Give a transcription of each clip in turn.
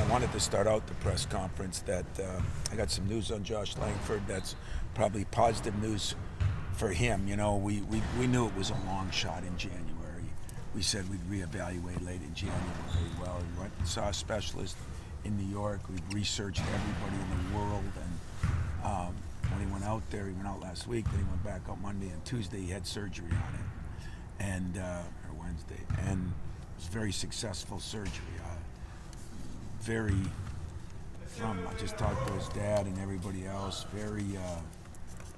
wanted to start out the press conference that I got some news on Josh Langford that's probably positive news for him. You know, we knew it was a long shot in January. We said we'd reevaluate late in January. Well, we went and saw a specialist in New York. We researched everybody in the world, and when he went out there, he went out last week, then he went back out Monday, and Tuesday he had surgery on it, and or Wednesday, and it was very successful surgery. I just talked to his dad and everybody else, very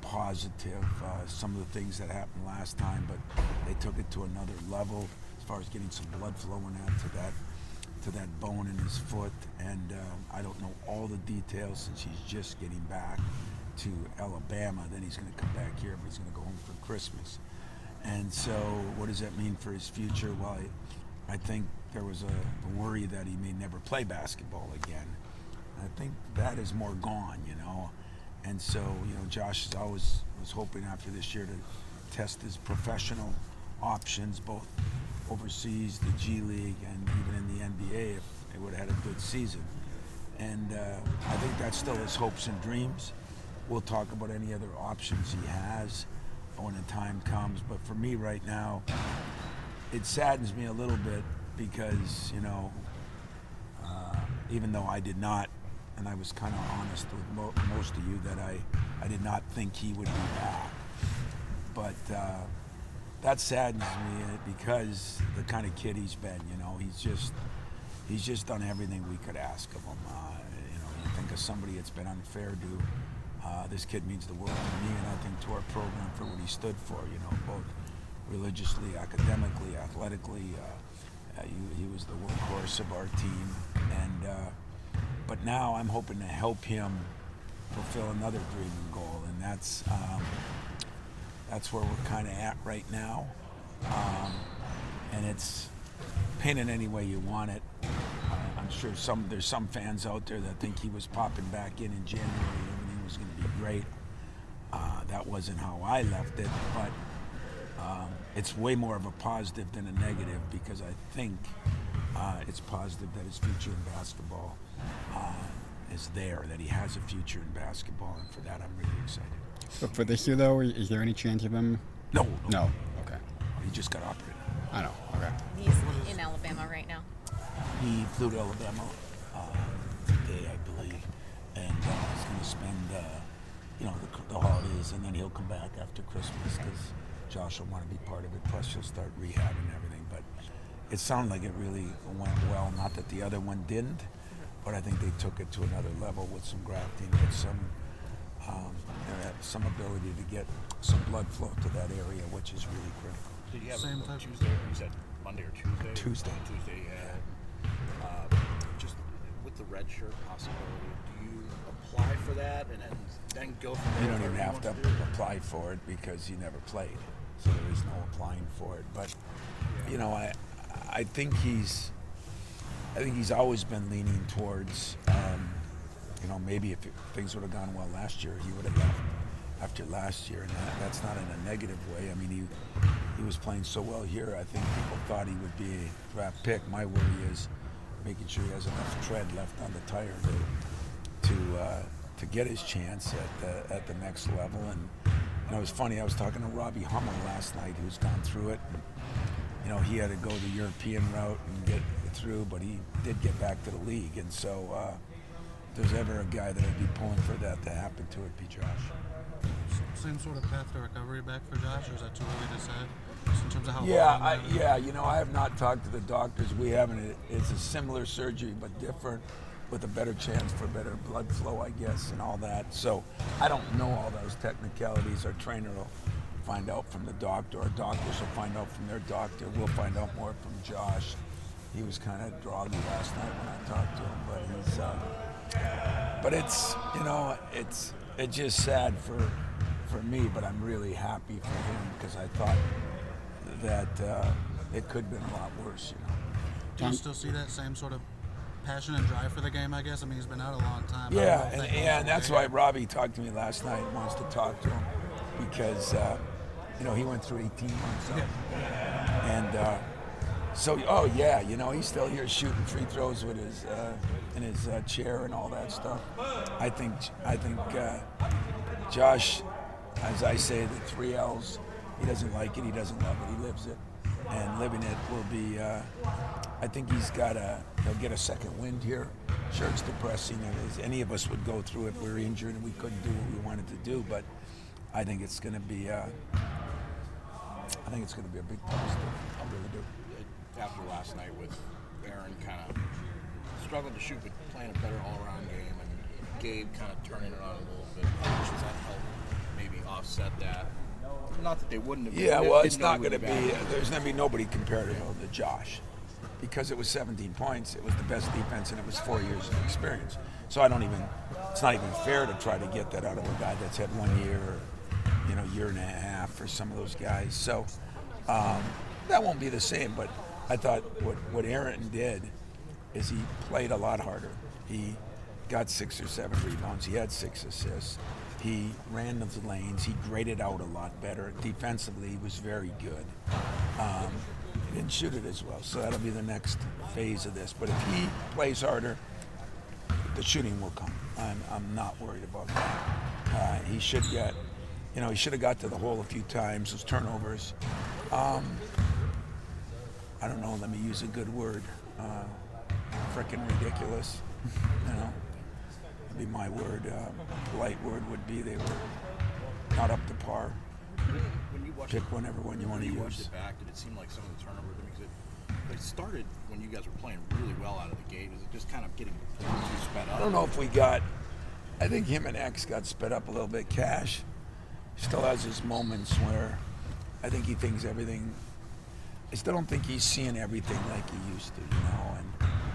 positive. Some of the things that happened last time, but they took it to another level as far as getting some blood flowing out to that bone in his foot. And I don't know all the details since he's just getting back to Alabama. Then he's going to come back here, but he's going to go home for Christmas. And so what does that mean for his future? Well, I think there was a worry that he may never play basketball again. I think that is more gone, you know. And so, you know, Josh was hoping after this year to test his professional options, both overseas, the G League, and even in the NBA if they would have had a good season. And I think that's still his hopes and dreams. We'll talk about any other options he has when the time comes. But for me right now, it saddens me a little bit because, you know, even though I did not, and I was kind of honest with most of you that I did not think he would be back. But that saddens me because the kind of kid he's been, you know, he's just done everything we could ask of him. You know, you think of somebody that's been unfair to, this kid means the world to me, and I think to our program for what he stood for, you know, both religiously, academically, athletically. He was the workhorse of our team, and but now I'm hoping to help him fulfill another dream and goal, and that's where we're kind of at right now. And it's painted any way you want it. I'm sure there's some fans out there that think he was popping back in January, everything was going to be great. That wasn't how I left it, but it's way more of a positive than a negative because I think it's positive that his future in basketball is there, that he has a future in basketball, and for that I'm really excited. But for this year, though, is there any chance of him? No. Okay. He just got operated. I know. Okay. He's in Alabama right now. He flew to Alabama today, I believe, and he's going to spend, the holidays, and then he'll come back after Christmas because Josh will want to be part of it. Plus, he'll start rehab and everything. But it sounded like it really went well. Not that the other one didn't, but I think they took it to another level with some grafting, with some ability to get some blood flow to that area, which is really critical. Did you have same time Tuesday? You said Monday or Tuesday? Tuesday. Tuesday, yeah. Just with the red shirt possibility, do you apply for that and then go from there? You don't even have to apply for it because he never played, so there is no applying for it. But you know, I think he's always been leaning towards, maybe if things would have gone well last year, he would have left after last year, and that's not in a negative way. I mean, he was playing so well here. I think people thought he would be a draft pick. My worry is making sure he has enough tread left on the tire to get his chance at the next level. And it was funny. I was talking to Robbie Hummel last night, who's gone through it. And, you know, he had to go the European route and get through, but he did get back to the league. And so, if there's ever a guy that I'd be pulling for that to happen to, it'd be Josh. Same sort of path to recovery back for Josh, or is that too early to say? Just in terms of how I have not talked to the doctors. We haven't. It's a similar surgery, but different, with a better chance for better blood flow, I guess, and all that. So I don't know all those technicalities. Our trainer will find out from the doctor. Our doctors will find out from their doctor. We'll find out more from Josh. He was kind of groggy last night when I talked to him, but it's just sad for me, but I'm really happy for him because I thought that it could have been a lot worse, you know. Do you still see that same sort of passion and drive for the game, I guess? I mean, he's been out a long time. Yeah, and that's why Robbie talked to me last night and wants to talk to him because, he went through 18 months. And So, oh yeah, he's still here shooting free throws with his in his chair and all that stuff. I think Josh, as I say, the 3 L's. He doesn't like it. He doesn't love it. He lives it, and living it will be. I think he'll get a second wind here. Sure, it's depressing as any of us would go through if we were injured and we couldn't do what we wanted to do. But I think it's going to be. I think it's going to be a big positive. I really do. After last night with Aaron kind of struggled to shoot, but playing a better all-around game, and Gabe kind of turning it on a little bit. Does that help maybe offset that? Not that they wouldn't have. Yeah, well, it's didn't know not he was going to be. bad. There's going to be nobody comparable to Josh, because it was 17 points. It was the best defense, and it was 4 years of experience. So it's not even fair to try to get that out of a guy that's had 1 year, or, year and a half for some of those guys. So that won't be the same. But I thought what Aaron did is he played a lot harder. He got 6 or 7 rebounds. He had 6 assists. He ran the lanes. He graded out a lot better. Defensively, he was very good. He didn't shoot it as well, so that'll be the next phase of this. But if he plays harder, the shooting will come. I'm not worried about that. He should get, he should have got to the hole a few times. Those turnovers. I don't know. Let me use a good word. Frickin' ridiculous. Be my word. Polite word would be they were not up to par. When you watched Pick whatever one you want to when you watched use. it back, did it seem like some of the turnovers? They started when you guys were playing really well out of the gate. Is it just kind of getting too sped up? I don't know if I think him and X got sped up a little bit. Cash still has his moments where I think he thinks everything. I still don't think he's seeing everything like he used to,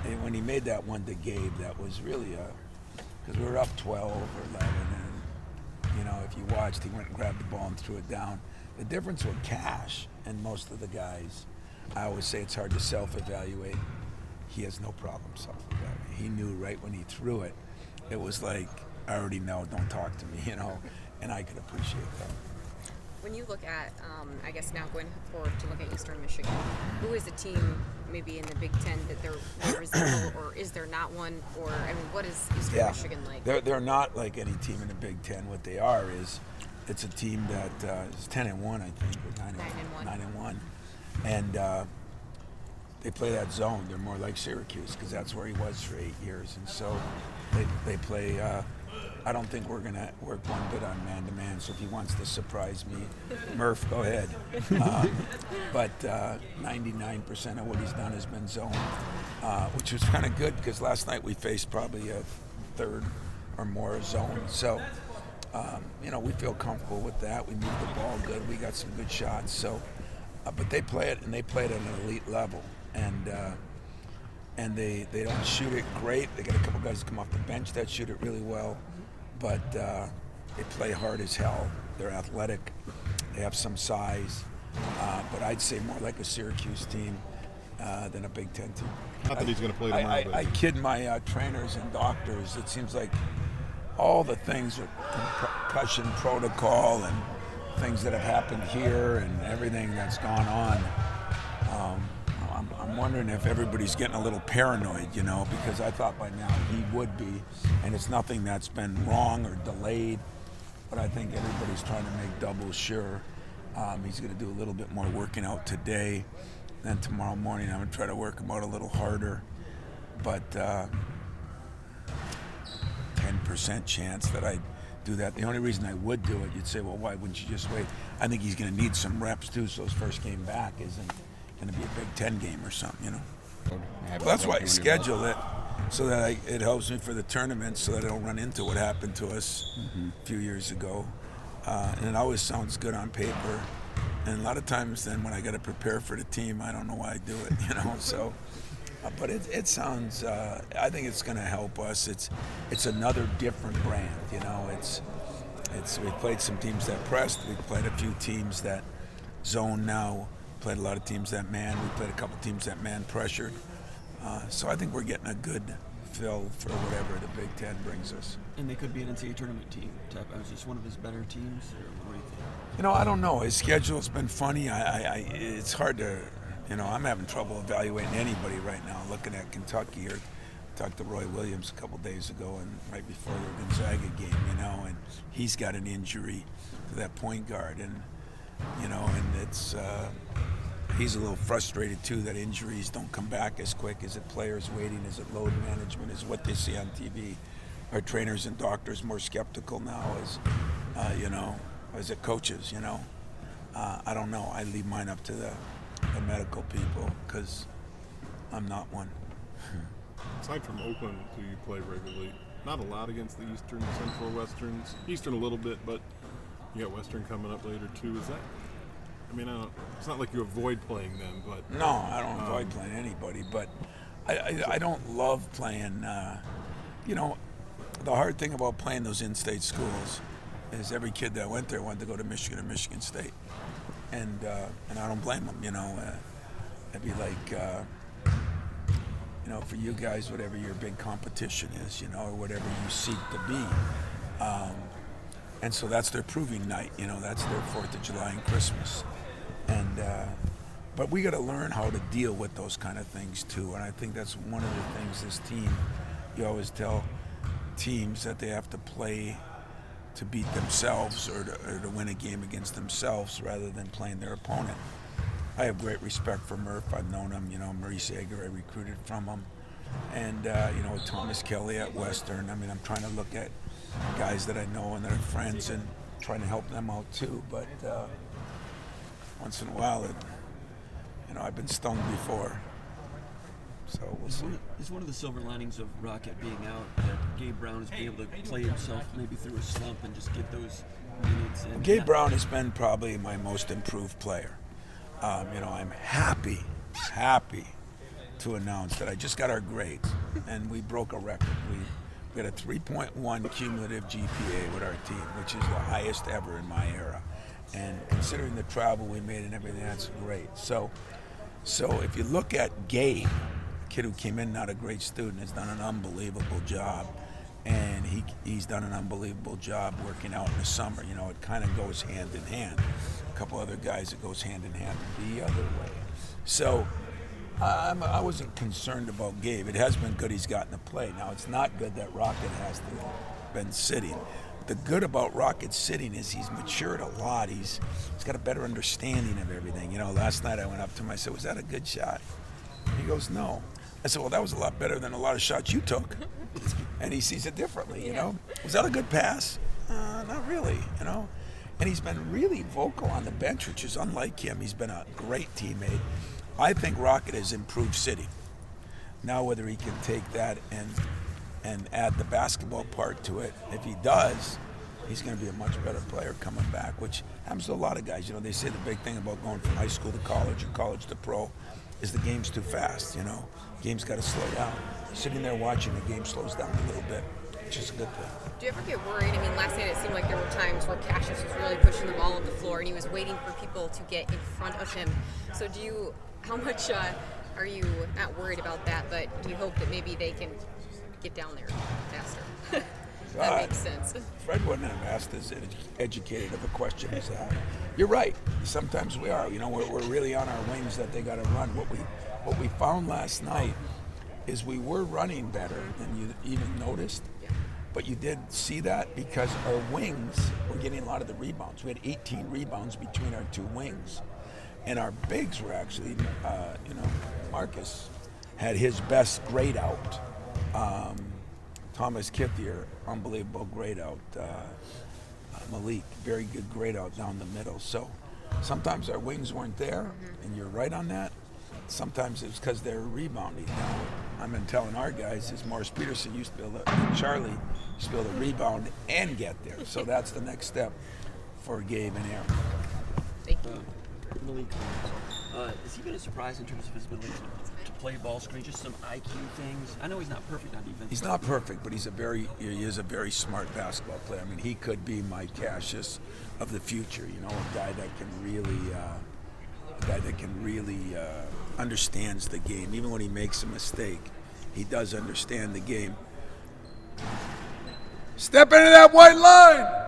And when he made that one to Gabe, that was really because we were up 12 or 11, and if you watched, he went and grabbed the ball and threw it down. The difference with Cash and most of the guys, I always say it's hard to self-evaluate. He has no problem self-evaluating. He knew right when he threw it. It was like, I already know, don't talk to me, and I could appreciate that. When you look at, I guess now going forward to look at Eastern Michigan, who is a team maybe in the Big Ten that they're resemble, or is there not one? Or, what is Eastern Michigan like? They're not like any team in the Big Ten. What they are is, it's a team that is 10-1, I think, or 9-1. And they play that zone. They're more like Syracuse because that's where he was for 8 years. And so they play. I don't think we're going to work one bit on man-to-man, so if he wants to surprise me, Murph, go ahead. But 99% of what he's done has been zone, which was kind of good because last night we faced probably a third or more zone. So, we feel comfortable with that. We moved the ball good. We got some good shots. So, but they play it, and they play it at an elite level. And they don't shoot it great. They got a couple guys come off the bench that shoot it really well. But they play hard as hell. They're athletic. They have some size. But I'd say more like a Syracuse team than a Big Ten team. Not that he's going to play tomorrow. I kid my trainers and doctors. It seems like all the things with concussion protocol and things that have happened here and everything that's gone on, I'm wondering if everybody's getting a little paranoid, because I thought by now he would be, and it's nothing that's been wrong or delayed, but I think everybody's trying to make double sure. He's going to do a little bit more working out today, then tomorrow morning I'm going to try to work him out a little harder, but 10% chance that I'd do that. The only reason I would do it, you'd say, well, why wouldn't you just wait? I think he's going to need some reps too, so his first game back isn't going to be a Big Ten game or something, Well, that's why I schedule it, so that it helps me for the tournament, so that I don't run into what happened to us a few years ago. And it always sounds good on paper. And a lot of times then when I got to prepare for the team, I don't know why I do it, So, but it sounds, I think it's going to help us. It's another different brand, we've played some teams that pressed. We've played a few teams that zone now. Played a lot of teams that man. We played a couple teams that man pressured. So I think we're getting a good feel for whatever the Big Ten brings us. And they could be an NCAA tournament team. Is this one of his better teams? Or what do you think? I don't know. His schedule's been funny. It's hard to I'm having trouble evaluating anybody right now. Looking at Kentucky, or talked to Roy Williams a couple days ago, and right before the Gonzaga game, and he's got an injury to that point guard, and it's he's a little frustrated too that injuries don't come back as quick. Is it players waiting? Is it load management? Is what they see on TV? Are trainers and doctors more skeptical now? Is it coaches? I don't know. I leave mine up to the medical people because I'm not one. Aside from Oakland, who you play regularly, not a lot against the Eastern, Central, Westerns. Eastern a little bit, but you got Western coming up later too. Is that? It's not like you avoid playing them, but no, I don't avoid playing anybody. But I don't love playing. The hard thing about playing those in-state schools is every kid that went there wanted to go to Michigan or Michigan State, and I don't blame them. It'd be like. For you guys, whatever your big competition is, or whatever you seek to be. And so that's their proving night, that's their 4th of July and Christmas. But we got to learn how to deal with those kind of things too. And I think that's one of the things this team, you always tell teams that they have to play to beat themselves or to win a game against themselves rather than playing their opponent. I have great respect for Murph. I've known him, Maurice Ager, I recruited from him. And, with Thomas Kelly at Western, I'm trying to look at guys that I know and that are friends and trying to help them out too. But once in a while, I've been stung before. So we'll see. Is one of the silver linings of Rocket being out that Gabe Brown has been able to play himself maybe through a slump and just get those minutes in? Gabe Brown has been probably my most improved player. I'm happy to announce that I just got our grades, and we broke a record. We had a 3.1 cumulative GPA with our team, which is the highest ever in my era. And considering the travel we made and everything, that's great. So if you look at Gabe, a kid who came in not a great student, has done an unbelievable job. And he's done an unbelievable job working out in the summer. It kind of goes hand in hand. A couple other guys, it goes hand in hand the other way. So I wasn't concerned about Gabe. It has been good he's gotten to play. Now, it's not good that Rocket has been sitting. The good about Rocket sitting is he's matured a lot. He's got a better understanding of everything. Last night I went up to him, I said, "Was that a good shot?" He goes, "No." I said, "Well, that was a lot better than a lot of shots you took." And he sees it differently, Was that a good pass? Not really, And he's been really vocal on the bench, which is unlike him. He's been a great teammate. I think Rocket has improved sitting. Now whether he can take that and add the basketball part to it, if he does, he's going to be a much better player coming back, which happens to a lot of guys. They say the big thing about going from high school to college or college to pro is the game's too fast, Game's got to slow down. Sitting there watching, the game slows down a little bit, which is a good thing. Do you ever get worried? Last night it seemed like there were times where Cassius was really pushing the ball on the floor and he was waiting for people to get in front of him. So how much are you not worried about that, but do you hope that maybe they can get down there faster? That makes sense. Fred wouldn't have asked as educated of a question as that. You're right. Sometimes we are. We're really on our wings that they got to run. What we found last night is we were running better than you even noticed. But you did see that because our wings were getting a lot of the rebounds. We had 18 rebounds between our two wings. And our bigs were actually, Marcus had his best grade out. Thomas Kithier, unbelievable grade out. Malik, very good grade out down the middle. So sometimes our wings weren't there, and you're right on that. Sometimes it's because they're rebounding. Now, I've been telling our guys is Morris Peterson used to be able to, Charlie used to be able to rebound and get there. So that's the next step for Gabe and Aaron. Thank you. Malik, has he been a surprise in terms of his ability to play ball screen? Just some IQ things. I know he's not perfect on defense. He's not perfect, but he is a very smart basketball player. He could be my Cassius of the future. A guy that can really understands the game. Even when he makes a mistake, he does understand the game. Step into that white line.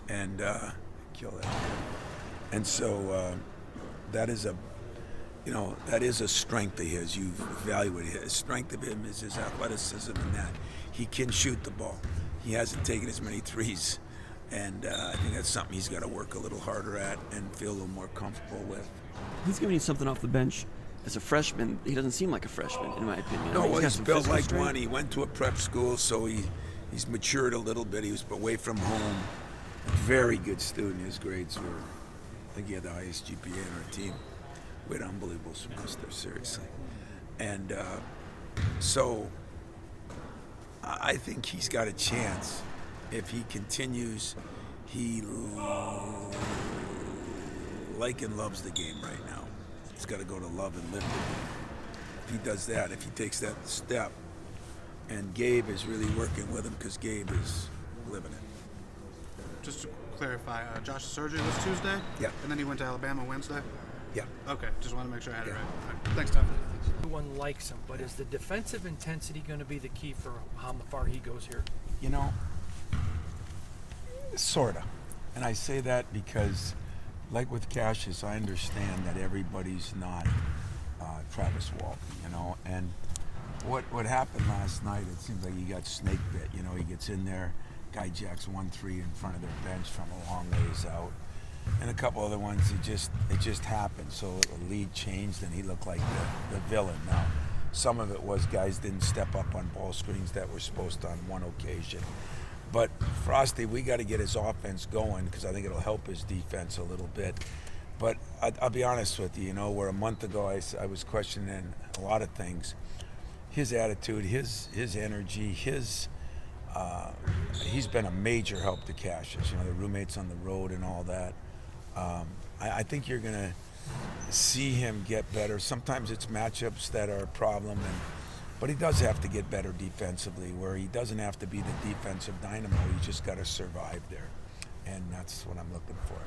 And kill that. And so that is a strength of his. You've evaluated it. The strength of him is his athleticism and that he can shoot the ball. He hasn't taken as many threes, and I think that's something he's got to work a little harder at and feel a little more comfortable with. He's giving you something off the bench. As a freshman, he doesn't seem like a freshman, in my opinion. No, I mean, well, got he's some built physical like strength. one. He went to a prep school, so he's matured a little bit. He was away from home. Very good student. His grades were, I think he had the highest GPA on our team. We had an unbelievable semester, seriously. And so I think he's got a chance if he continues. He like and loves the game right now. He's got to go to love and live the game. If he does that, if he takes that step, and Gabe is really working with him because Gabe is living it. Just to clarify, Josh's surgery was Tuesday? Yeah. And then he went to Alabama Wednesday? Yeah. Okay, just want to make sure I had it Yeah. right. All right. Thanks, Tom. Everyone likes him, but is the defensive intensity going to be the key for how far he goes here? You know, sorta. And I say that because, like with Cassius, I understand that everybody's not Travis Walton, and what happened last night, it seems like he got snake bit. He gets in there, guy jacks 1-3 in front of their bench from a long ways out. And a couple other ones, it just happened. So the lead changed, and he looked like the villain. Now, some of it was guys didn't step up on ball screens that were supposed to on one occasion. But Frosty, we got to get his offense going because I think it'll help his defense a little bit. But I'll be honest with you, where a month ago I was questioning a lot of things. His attitude, his energy, he's been a major help to Cassius. The roommates on the road and all that. I think you're going to see him get better. Sometimes it's matchups that are a problem, but he does have to get better defensively, where he doesn't have to be the defensive dynamo. He's just got to survive there, and that's what I'm looking for.